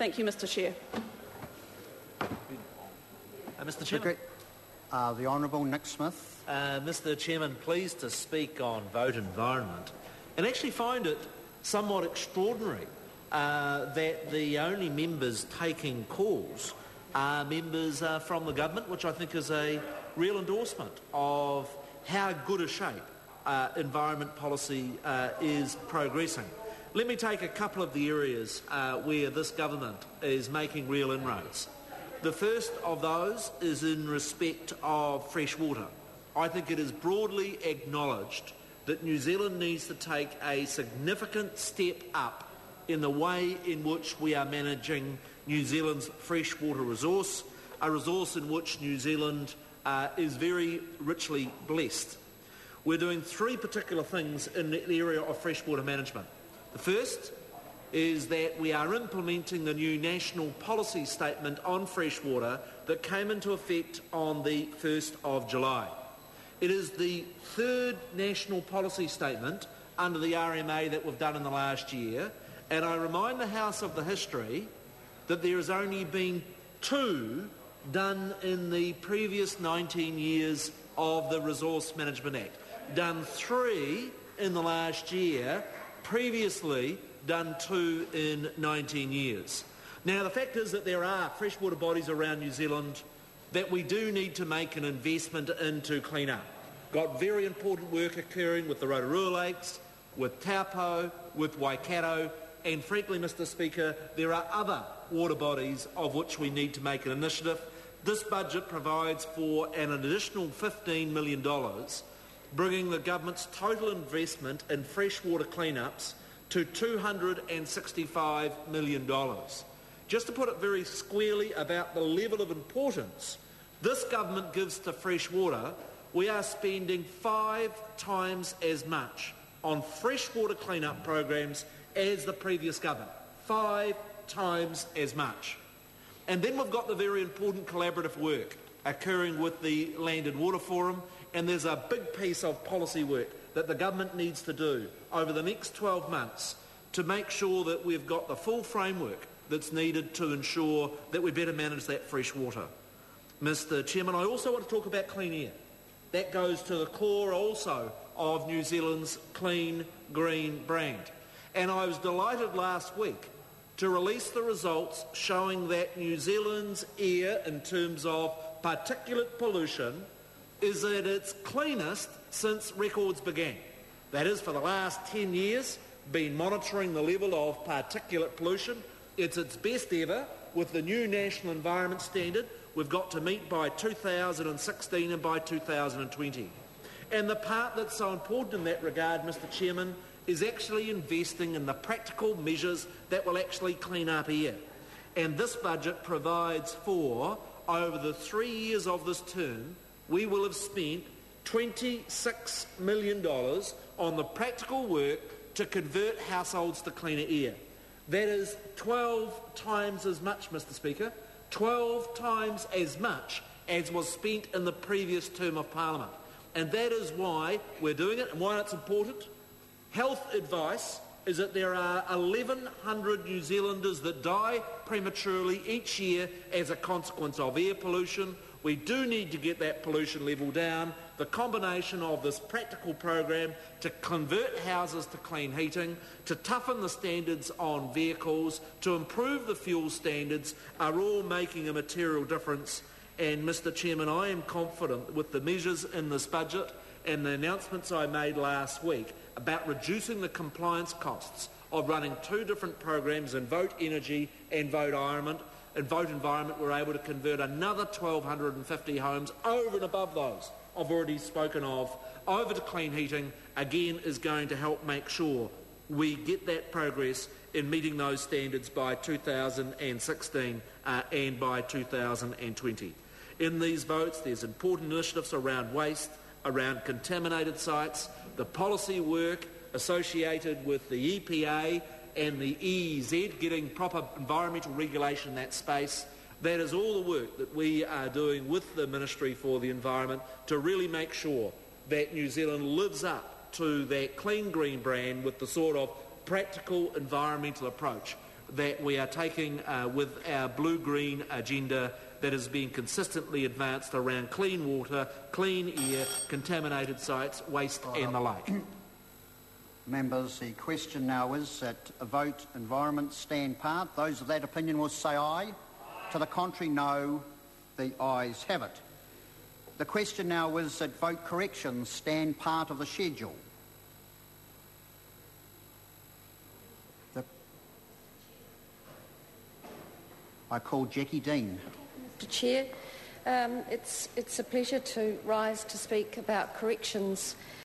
Thank you, Mr Chair. Mr Chairman. The Honourable Nick Smith. Mr Chairman, pleased to speak on vote environment, and actually find it somewhat extraordinary that the only members taking calls are members from the government, which I think is a real endorsement of how good a shape environment policy is progressing. Let me take a couple of the areas where this government is making real inroads. The first of those is in respect of fresh water. I think it is broadly acknowledged that New Zealand needs to take a significant step up in the way in which we are managing New Zealand's freshwater resource, a resource in which New Zealand is very richly blessed. We're doing three particular things in the area of freshwater management. The first is that we are implementing the new National Policy Statement on freshwater that came into effect on the 1st of July. It is the third National Policy Statement under the RMA that we've done in the last year, and I remind the House of the history that there has only been 2 done in the previous 19 years of the Resource Management Act. Done 3 in the last year, previously done 2 in 19 years. Now, the fact is that there are freshwater bodies around New Zealand that we do need to make an investment in to clean up. Got very important work occurring with the Rotorua Lakes, with Taupo, with Waikato, and frankly, Mr Speaker, there are other water bodies of which we need to make an initiative. This budget provides for an additional $15 million, bringing the government's total investment in freshwater cleanups to $265 million. Just to put it very squarely about the level of importance this government gives to fresh water, we are spending 5 times as much on freshwater cleanup programs as the previous government. 5 times as much. And then we've got the very important collaborative work occurring with the Land and Water Forum, and there's a big piece of policy work that the government needs to do over the next 12 months to make sure that we've got the full framework that's needed to ensure that we better manage that fresh water. Mr Chairman, I also want to talk about clean air. That goes to the core also of New Zealand's clean green brand. And I was delighted last week to release the results showing that New Zealand's air in terms of particulate pollution is at its cleanest since records began. That is, for the last 10 years, been monitoring the level of particulate pollution. It's its best ever with the new National Environment Standard we've got to meet by 2016 and by 2020. And the part that's so important in that regard, Mr Chairman, is actually investing in the practical measures that will actually clean up air. And this budget provides for, over the 3 years of this term, we will have spent $26 million on the practical work to convert households to cleaner air. That is 12 times as much, Mr Speaker, 12 times as much as was spent in the previous term of Parliament. And that is why we're doing it and why it's important. Health advice is that there are 1,100 New Zealanders that die prematurely each year as a consequence of air pollution. We do need to get that pollution level down. The combination of this practical program to convert houses to clean heating, to toughen the standards on vehicles, to improve the fuel standards are all making a material difference. And Mr Chairman, I am confident with the measures in this budget and the announcements I made last week about reducing the compliance costs of running 2 different programs in Vote Energy and Vote Environment. In Vote Environment, we're able to convert another 1,250 homes over and above those I've already spoken of over to clean heating. Again, is going to help make sure we get that progress in meeting those standards by 2016 and by 2020. In these votes, there's important initiatives around waste, around contaminated sites, the policy work associated with the EPA and the EEZ, getting proper environmental regulation in that space. That is all the work that we are doing with the Ministry for the Environment to really make sure that New Zealand lives up to that clean green brand with the sort of practical environmental approach that we are taking with our blue-green agenda that is being consistently advanced around clean water, clean air, contaminated sites, waste and the like. Members, the question now is that a vote environment stand part. Those of that opinion will say aye. To the contrary, no. The ayes have it. The question now is that vote corrections stand part of the schedule. I call Jackie Dean. Mr. Chair, it's a pleasure to rise to speak about corrections